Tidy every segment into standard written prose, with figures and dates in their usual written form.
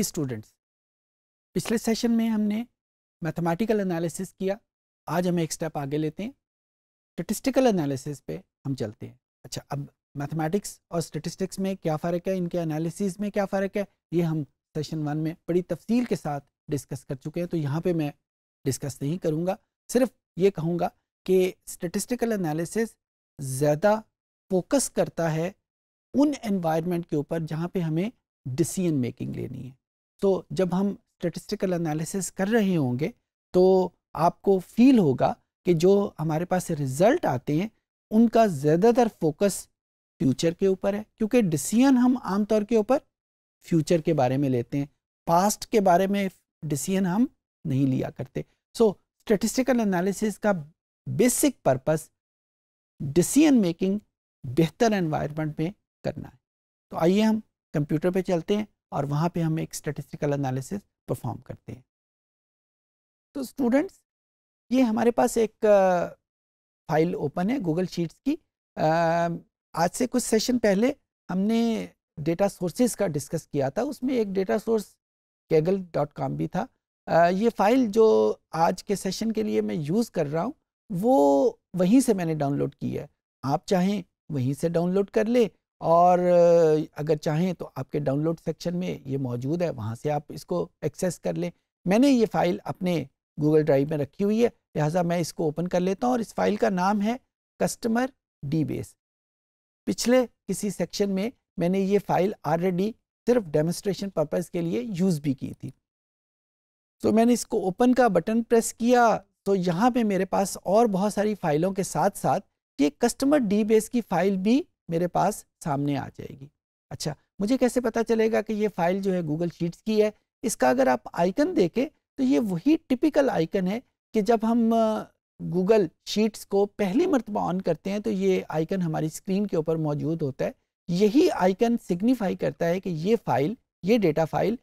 جی students, پچھلے session میں ہم نے میتھمیٹیکل انالیسس کیا. آج ہم ایک سٹیپ آگے لیتے ہیں، اسٹیٹسٹیکل انالیسس پہ ہم چلتے ہیں. اچھا، اب میتھمیٹکس اور اسٹیٹسٹکس میں کیا فرق ہے، ان کے انالیسز میں کیا فرق ہے، یہ ہم سیشن 1 میں بڑی تفصیل کے ساتھ ڈسکس کر چکے ہیں، تو یہاں پہ میں ڈسکس نہیں کروں گا. صرف یہ کہوں گا کہ اسٹیٹسٹیکل انالیسس زیادہ فوکس کرتا ہے ان انوائرمنٹ کے اوپر جہاں پہ ہمیں ڈیسیژن میکنگ لینی ہے. تو جب ہم اسٹیٹسٹیکل انالیسس کر رہے ہوں گے تو آپ کو فیل ہوگا کہ جو ہمارے پاس رزلٹ آتے ہیں ان کا زیادہ تر فوکس فیوچر کے اوپر ہے، کیونکہ ڈیسیژن ہم عام طور کے اوپر فیوچر کے بارے میں لیتے ہیں، پاسٹ کے بارے میں ڈیسیژن ہم نہیں لیا کرتے. سو اسٹیٹسٹیکل انالیسس کا بیسک پرپس ڈیسیژن میکنگ بہتر انوائرمنٹ میں کرنا ہے. تو آئیے ہم کمپیوٹر پہ چلتے ہیں اور وہاں پہ ہم ایک اسٹیٹسٹیکل انالیسس پرفارم کرتے ہیں. تو اسٹوڈنٹس، یہ ہمارے پاس ایک فائل اوپن ہے گوگل شیٹس کی. آج سے کچھ سیشن پہلے ہم نے ڈیٹا سورسز کا ڈسکس کیا تھا، اس میں ایک ڈیٹا سورس kaggle.com بھی تھا. یہ فائل جو آج کے سیشن کے لیے میں یوز کر رہا ہوں وہ وہیں سے میں نے ڈاؤن لوڈ کی ہے. آپ چاہیں وہیں سے ڈاؤن لوڈ کر لیں، اور اگر چاہیں تو آپ کے ڈاؤن لوڈ سیکشن میں یہ موجود ہے، وہاں سے آپ اس کو ایکسیس کر لیں. میں نے یہ فائل اپنے گوگل ڈرائیو میں رکھی ہوئی ہے، لہٰذا میں اس کو اوپن کر لیتا ہوں، اور اس فائل کا نام ہے کسٹمر ڈی بیس. پچھلے کسی سیکشن میں نے یہ فائل آلریڈی صرف ڈیمونسٹریشن پرپز کے لیے یوز بھی کی تھی. تو میں نے اس کو اوپن کا بٹن پریس کیا تو یہاں پہ میرے پاس اور بہت ساری فائلوں کے ساتھ ساتھ یہ کسٹمر ڈی بیس کی فائل بھی میرے پاس سامنے آ جائے گی. اچھا، مجھے کیسے پتا چلے گا کہ یہ فائل جو ہے گوگل شیٹس کی ہے؟ اس کا اگر آپ آئیکن دیکھیں تو یہ وہی ٹپیکل آئیکن ہے کہ جب ہم گوگل شیٹس کو پہلی مرتبہ آن کرتے ہیں تو یہ آئیکن ہماری اسکرین کے اوپر موجود ہوتا ہے. یہی آئیکن سگنیفائی کرتا ہے کہ یہ فائل، یہ ڈیٹا فائل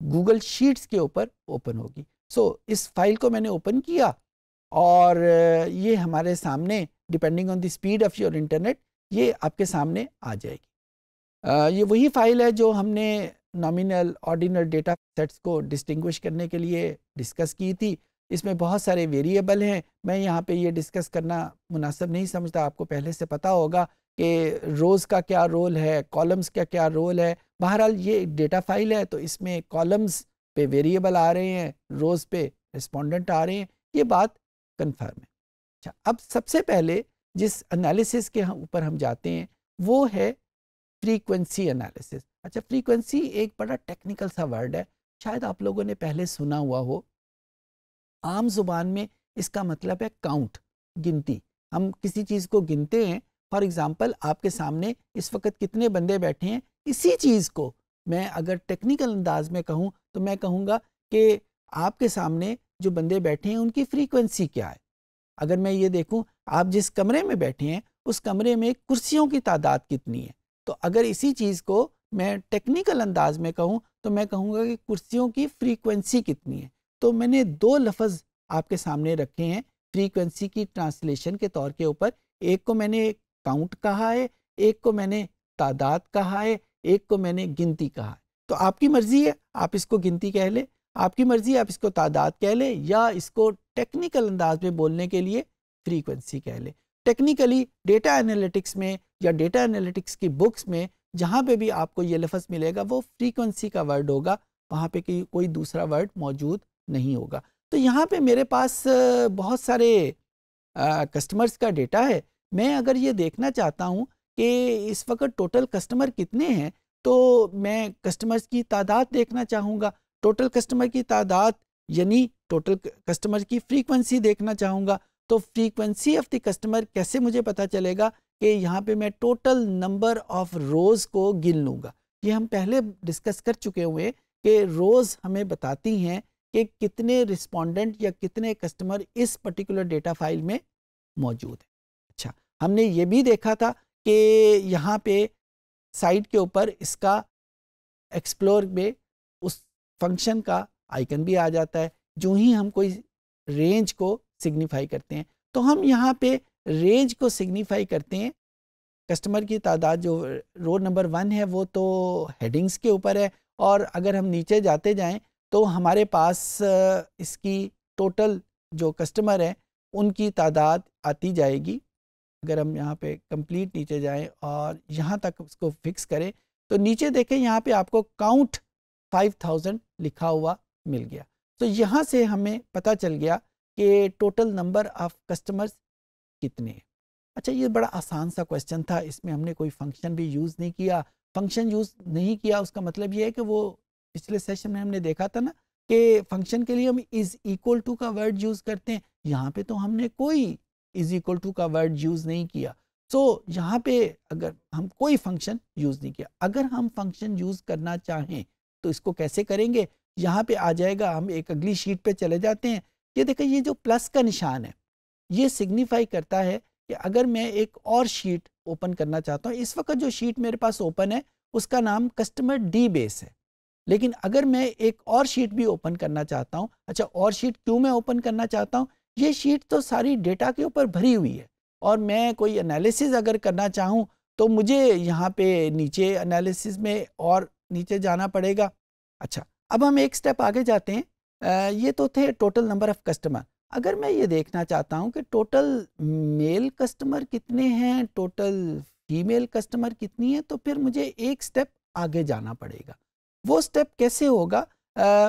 گوگل شیٹس کے اوپر اوپن ہوگی. سو اس فائل کو میں نے اوپن کیا اور یہ ہمارے سامنے depending on the speed of your internet یہ آپ کے سامنے آ جائے گی. یہ وہی فائل ہے جو ہم نے نامینل آرڈینل ڈیٹا سیٹس کو ڈسٹنگوش کرنے کے لیے ڈسکس کی تھی. اس میں بہت سارے ویریبل ہیں، میں یہاں پہ یہ ڈسکس کرنا مناسب نہیں سمجھتا. آپ کو پہلے سے پتا ہوگا کہ روز کا کیا رول ہے، کالمز کا کیا رول ہے. بہرحال یہ ڈیٹا فائل ہے تو اس میں کالمز پہ ویریبل آ رہے ہیں، روز پہ رسپونڈنٹ آ رہے ہیں، یہ بات کنفرم ہے. اچھا، اب سب سے پہلے جس انالیسس کے اوپر ہم جاتے ہیں وہ ہے فریکوینسی انالیسس. اچھا، فریکوینسی ایک بڑا ٹیکنیکل سا ورڈ ہے، شاید آپ لوگوں نے پہلے سنا ہوا ہو. عام زبان میں اس کا مطلب ہے کاؤنٹ، گنتی. ہم کسی چیز کو گنتے ہیں. فار ایگزامپل آپ کے سامنے اس وقت کتنے بندے بیٹھے ہیں، اسی چیز کو میں اگر ٹیکنیکل انداز میں کہوں تو میں کہوں گا کہ آپ کے سامنے جو بندے بیٹھے ہیں ان کی فریکوینسی کیا ہے. اگر میں یہ دیکھوں آپ جس کمرے میں بیٹھے ہیں اس کمرے میں کرسیوں کی تعداد کتنی ہے، تو اگر اسی چیز کو میں ٹیکنیکل انداز میں کہوں تو میں کہوں گا کہ کرسیوں کی فریکوینسی کتنی ہے. تو میں نے دو لفظ آپ کے سامنے رکھے ہیں فریکوینسی کی ٹرانسلیشن کے طور کے اوپر. ایک کو میں نے کاؤنٹ کہا ہے، ایک کو میں نے تعداد کہا ہے، ایک کو میں نے گنتی کہا ہے. تو آپ کی مرضی ہے، آپ اس کو گنتی کہہ لیں، آپ کی مرضی ہے آپ اس کو تعداد کہہ لیں، یا اس کو ٹیکنیکل انداز میں بولنے کے لیے فریکوینسی کہہ لیں. ٹیکنیکلی ڈیٹا انالیٹکس میں یا ڈیٹا انالیٹکس کی بکس میں جہاں پہ بھی آپ کو یہ لفظ ملے گا وہ فریکوینسی کا ورڈ ہوگا، وہاں پہ کوئی دوسرا ورڈ موجود نہیں ہوگا. تو یہاں پہ میرے پاس بہت سارے کسٹمرز کا ڈیٹا ہے. میں اگر یہ دیکھنا چاہتا ہوں کہ اس وقت ٹوٹل کسٹمر کتنے ہیں تو میں کسٹمرز کی تعداد دیکھنا چاہوں گا. ٹوٹل کسٹمر کی تعداد یعنی ٹوٹل کسٹمر کی فریکوینسی دیکھنا چاہوں گا. تو فریکوینسی آف دی کسٹمر کیسے مجھے پتا چلے گا کہ یہاں پہ میں ٹوٹل نمبر آف روز کو گن لوں گا. یہ ہم پہلے ڈسکس کر چکے ہوئے کہ روز ہمیں بتاتی ہیں کہ کتنے رسپونڈنٹ یا کتنے کسٹمر اس پرٹیکولر ڈیٹا فائل میں موجود ہیں. اچھا، ہم نے یہ بھی دیکھا تھا کہ یہاں پہ سائٹ کے اوپر اس کا ایکسپلور میں اس فنکشن کا آئیکن بھی آ جاتا ہے جو ہی ہم کوئی رینج کو سگنیفائی کرتے ہیں. تو ہم یہاں پہ رینج کو سگنیفائی کرتے ہیں. کسٹمر کی تعداد جو رو نمبر 1 ہے وہ تو ہیڈنگز کے اوپر ہے، اور اگر ہم نیچے جاتے جائیں تو ہمارے پاس اس کی ٹوٹل جو کسٹمر ہیں ان کی تعداد آتی جائے گی. اگر ہم یہاں پہ کمپلیٹ نیچے جائیں اور یہاں تک اس کو فکس کریں تو نیچے دیکھیں یہاں پہ آپ کو کاؤنٹ 5000 لکھا ہوا مل گیا. تو یہاں سے ہمیں پتہ چل گیا کہ ٹوٹل نمبر آف کسٹمرز کتنے ہیں. اچھا یہ بڑا آسان سا کویسچن تھا, اس میں ہم نے کوئی فنکشن بھی یوز نہیں کیا. فنکشن یوز نہیں کیا اس کا مطلب یہ ہے کہ وہ پچھلے سیشن میں ہم نے دیکھا تھا نا کہ فنکشن کے لیے ہم از ایکول ٹو کا ورڈ یوز کرتے ہیں, یہاں پہ تو ہم نے کوئی از ایکول ٹو کا ورڈ یوز نہیں کیا. سو یہاں پہ اگر ہم کوئی فنکشن یوز نہیں کیا, اگر ہم فنکشن یوز کرنا چاہیں تو اس کو کیسے کریں گے. یہاں پہ آ جائے گا, ہم ایک اگلی شیٹ پہ چلے جاتے ہیں. یہ دیکھیں یہ جو پلس کا نشان ہے یہ سگنیفائی کرتا ہے کہ اگر میں ایک اور شیٹ اوپن کرنا چاہتا ہوں, اس وقت جو شیٹ میرے پاس اوپن ہے اس کا نام کسٹمر ڈی بیس ہے, لیکن اگر میں ایک اور شیٹ بھی اوپن کرنا چاہتا ہوں. اچھا اور شیٹ کیوں میں اوپن کرنا چاہتا ہوں, یہ شیٹ تو ساری ڈیٹا کے اوپر بھری ہوئی ہے اور میں کوئی انالیسز اگر کرنا چاہوں تو مجھے یہاں پہ نیچے انالیسز میں اور نیچے جانا پڑے گا. اچھا اب ہم ایک سٹیپ آگے جاتے ہیں. یہ تو تھے ٹوٹل نمبر آف کسٹمر. اگر میں یہ دیکھنا چاہتا ہوں کہ ٹوٹل میل کسٹمر کتنے ہیں, ٹوٹل فیمیل کسٹمر کتنی ہے, تو پھر مجھے ایک سٹیپ آگے جانا پڑے گا. وہ سٹیپ کیسے ہوگا,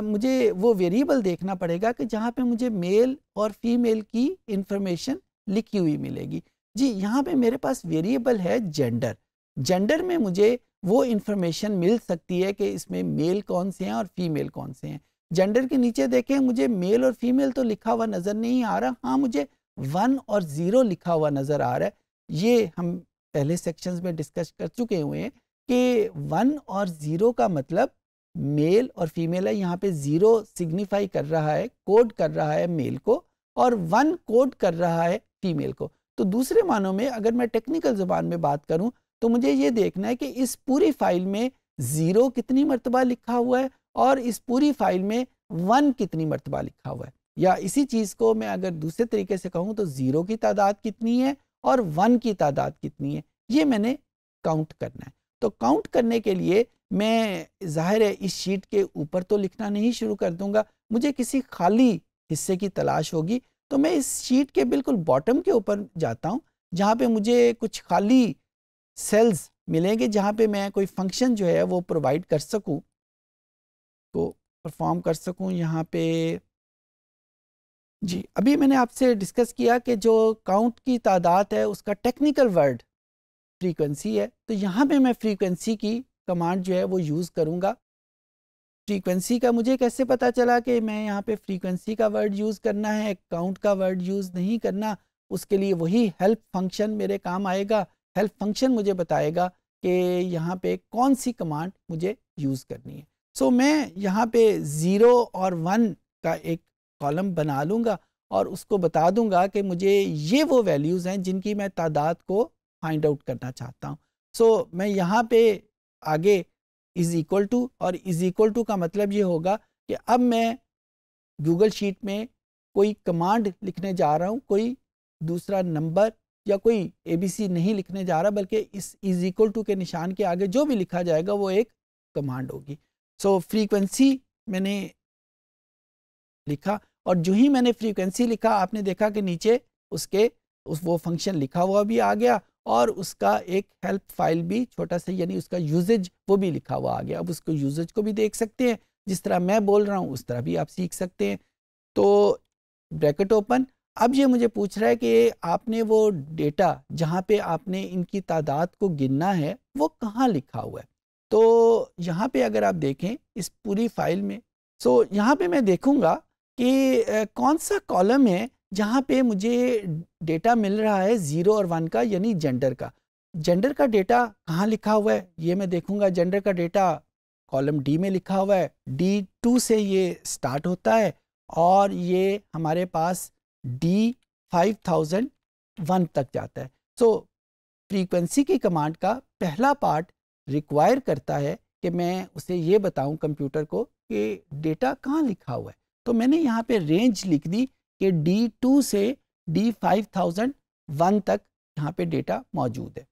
مجھے وہ ویریبل دیکھنا پڑے گا کہ جہاں پہ مجھے میل اور فیمیل کی انفارمیشن لکھی ہوئی ملے گی. جی یہاں پہ میرے پاس ویریبل ہے جینڈر. جینڈر میں مجھے وہ انفارمیشن مل سکتی ہے کہ اس میں میل کون سے ہیں اور فیمیل کون سے ہیں. جینڈر کے نیچے دیکھیں مجھے میل اور فیمیل تو لکھا ہوا نظر نہیں آ رہا, ہاں مجھے 1 اور 0 لکھا ہوا نظر آ رہا ہے. یہ ہم پہلے سیکشنز میں ڈسکس کر چکے ہوئے ہیں کہ 1 اور 0 کا مطلب میل اور فیمیل ہے. یہاں پہ 0 سگنیفائی کر رہا ہے, کوڈ کر رہا ہے میل کو, اور 1 کوڈ کر رہا ہے فیمیل کو. تو دوسرے معنوں میں اگر میں ٹیکنیکل زبان میں بات کروں تو مجھے یہ دیکھنا ہے کہ اس پوری فائل میں 0 کتنی مرتبہ لکھا ہوا ہے اور اس پوری فائل میں 1 کتنی مرتبہ لکھا ہوا ہے. یا اسی چیز کو میں اگر دوسرے طریقے سے کہوں تو 0 کی تعداد کتنی ہے اور 1 کی تعداد کتنی ہے, یہ میں نے کاؤنٹ کرنا ہے. تو کاؤنٹ کرنے کے لیے میں ظاہر ہے اس شیٹ کے اوپر تو لکھنا نہیں شروع کر دوں گا, مجھے کسی خالی حصے کی تلاش ہوگی. تو میں اس شیٹ کے بالکل باٹم کے اوپر جاتا ہوں جہاں پہ مجھے کچھ خالی سیلز ملیں گے جہاں پہ میں کوئی فنکشن جو ہے وہ پرووائڈ کر سکوں, کو پرفارم کر سکوں. یہاں پہ جی ابھی میں نے آپ سے ڈسکس کیا کہ جو کاؤنٹ کی تعداد ہے اس کا ٹیکنیکل ورڈ فریکوینسی ہے. تو یہاں پہ میں فریکوینسی کی کمانڈ جو ہے وہ یوز کروں گا. فریکوینسی کا مجھے کیسے پتا چلا کہ میں یہاں پہ فریکوینسی کا ورڈ یوز کرنا ہے, کاؤنٹ کا ورڈ یوز نہیں کرنا. اس کے لیے وہی ہیلپ فنکشن میرے کام آئے گا. ہیلپ فنکشن مجھے بتائے گا کہ یہاں پہ کون سی کمانڈ مجھے یوز کرنی ہے. سو میں یہاں پہ 0 اور 1 کا ایک کالم بنا لوں گا اور اس کو بتا دوں گا کہ مجھے یہ وہ ویلیوز ہیں جن کی میں تعداد کو فائنڈ آؤٹ کرنا چاہتا ہوں. سو میں یہاں پہ آگے از ایکول ٹو, اور از ایکول ٹو کا مطلب یہ ہوگا کہ اب میں گوگل شیٹ میں کوئی کمانڈ لکھنے جا رہا ہوں, کوئی دوسرا نمبر یا کوئی اے بی سی نہیں لکھنے جا رہا, بلکہ اس از ایکول ٹو کے نشان کے آگے جو بھی لکھا جائے گا وہ ایک کمانڈ ہوگی. سو فریکوینسی میں نے لکھا, اور جو ہی میں نے فریکوینسی لکھا آپ نے دیکھا کہ نیچے اس کے وہ فنکشن لکھا ہوا بھی آ گیا اور اس کا ایک ہیلپ فائل بھی چھوٹا سا, یعنی اس کا یوزج وہ بھی لکھا ہوا آ گیا. اب اس کو یوزج کو بھی دیکھ سکتے ہیں, جس طرح میں بول رہا ہوں اس طرح بھی آپ سیکھ سکتے ہیں. تو بریکٹ اوپن. اب یہ مجھے پوچھ رہا ہے کہ آپ نے وہ ڈیٹا جہاں پہ آپ نے ان کی تعداد کو گننا ہے وہ کہاں لکھا ہوا ہے. تو یہاں پہ اگر آپ دیکھیں اس پوری فائل میں, سو یہاں پہ میں دیکھوں گا کہ کون سا کالم ہے جہاں پہ مجھے ڈیٹا مل رہا ہے 0 اور 1 کا, یعنی جینڈر کا. جینڈر کا ڈیٹا کہاں لکھا ہوا ہے یہ میں دیکھوں گا. جینڈر کا ڈیٹا کالم ڈی میں لکھا ہوا ہے, D2 سے یہ سٹارٹ ہوتا ہے اور یہ ہمارے پاس D5001 تک جاتا ہے. سو فریکوینسی کی کمانڈ کا پہلا پارٹ ریکوائر کرتا ہے کہ میں اسے یہ بتاؤں کمپیوٹر کو کہ ڈیٹا کہاں لکھا ہوا ہے. تو میں نے یہاں پہ رینج لکھ دی کہ D2 سے D5001 تک یہاں پہ ڈیٹا موجود ہے.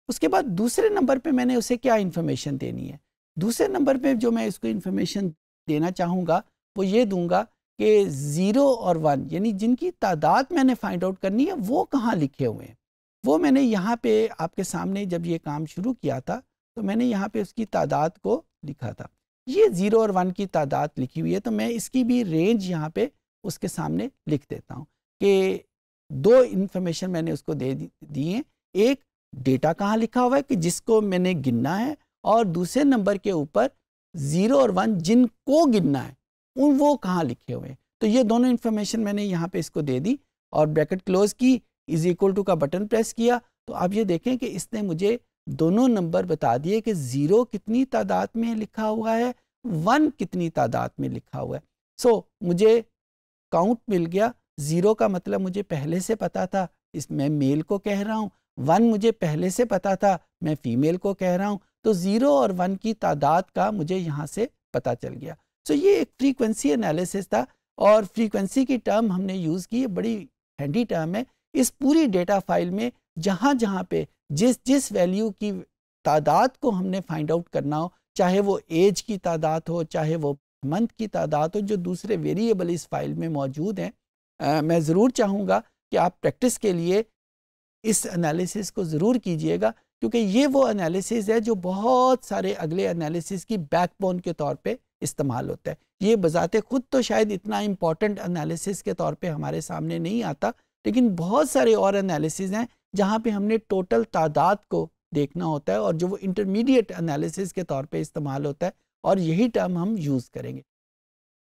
اس کے بعد دوسرے نمبر پہ میں نے اسے کیا انفارمیشن دینی ہے, دوسرے نمبر پہ جو میں اس کو انفارمیشن دینا چاہوں گا وہ یہ دوں گا کہ 0 اور 1 یعنی جن کی تعداد میں نے فائنڈ آؤٹ کرنی ہے وہ کہاں لکھے ہوئے ہیں. وہ میں نے یہاں پہ آپ کے سامنے جب یہ کام شروع کیا تھا تو میں نے یہاں پہ اس کی تعداد کو لکھا تھا. یہ 0 اور 1 کی تعداد لکھی ہوئی ہے تو میں اس کی بھی رینج یہاں پہ اس کے سامنے لکھ دیتا ہوں کہ 2 انفارمیشن میں نے اس کو دے دی ہیں. ایک ڈیٹا کہاں لکھا ہوا ہے کہ جس کو میں نے گننا ہے, اور دوسرے نمبر کے اوپر 0 اور 1 جن کو گننا ہے وہ کہاں لکھے ہوئے ہیں. تو یہ دونوں انفارمیشن میں نے یہاں پہ اس کو دے دی اور بریکٹ کلوز کی, از اکول ٹو کا بٹن پریس کیا تو آپ یہ دیکھیں کہ اس نے مجھے دونوں نمبر بتا دیے کہ 0 کتنی تعداد میں لکھا ہوا ہے, 1 کتنی تعداد میں لکھا ہوا ہے. سو مجھے کاؤنٹ مل گیا. 0 کا مطلب مجھے پہلے سے پتا تھا, اس میں میل کو کہہ رہا ہوں. 1 مجھے پہلے سے پتا تھا, میں فیمیل کو کہہ رہا ہوں. تو 0 اور 1 کی تعداد کا مجھے یہاں سے پتا چل گیا. سو یہ ایک فریکوینسی انالیسس تھا اور فریکوینسی کی ٹرم ہم نے یوز کی, بڑی ہینڈی ٹرم ہے. اس پوری ڈیٹا فائل میں جہاں پہ جس ویلیو کی تعداد کو ہم نے فائنڈ آؤٹ کرنا ہو, چاہے وہ ایج کی تعداد ہو, چاہے وہ منتھ کی تعداد ہو, جو دوسرے ویریبل اس فائل میں موجود ہیں, میں ضرور چاہوں گا کہ آپ پریکٹس کے لیے اس انالیسس کو ضرور کیجئے گا, کیونکہ یہ وہ انالیسس ہے جو بہت سارے اگلے انالیسس کی بیک بون کے طور پہ استعمال ہوتا ہے. یہ بذات خود تو شاید اتنا امپورٹنٹ انالیسس کے طور پہ ہمارے سامنے نہیں آتا, لیکن بہت سارے اور انالیسس ہیں جہاں پہ ہم نے ٹوٹل تعداد کو دیکھنا ہوتا ہے اور جو وہ انٹرمیڈیٹ انالیسس کے طور پہ استعمال ہوتا ہے, اور یہی ٹرم ہم یوز کریں گے.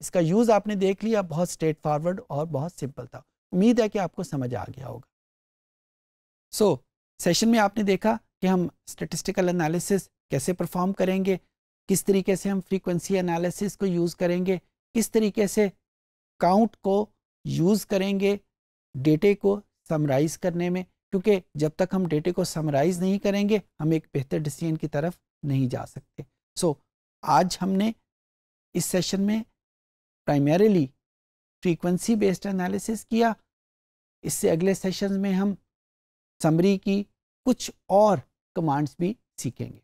اس کا یوز آپ نے دیکھ لیا, بہت اسٹریٹ فارورڈ اور بہت سمپل تھا. امید ہے کہ آپ کو سمجھ آ گیا ہوگا. سو سیشن میں آپ نے دیکھا کہ ہم اسٹیٹسٹیکل انالیسس کیسے پرفارم کریں گے, کس طریقے سے ہم فریکوینسی انالیسس کو یوز کریں گے, کس طریقے سے کاؤنٹ کو یوز کریں گے ڈیٹے کو سمرائز کرنے میں, کیونکہ جب تک ہم ڈیٹے کو سمرائز نہیں کریں گے ہم ایک بہتر ڈیسیژن کی طرف نہیں جا سکتے. سو آج ہم نے اس سیشن میں پرائمریلی فریکوینسی بیسڈ انالیسس کیا. اس سے اگلے سیشن میں ہم سمری کی کچھ اور کمانڈس بھی سیکھیں گے.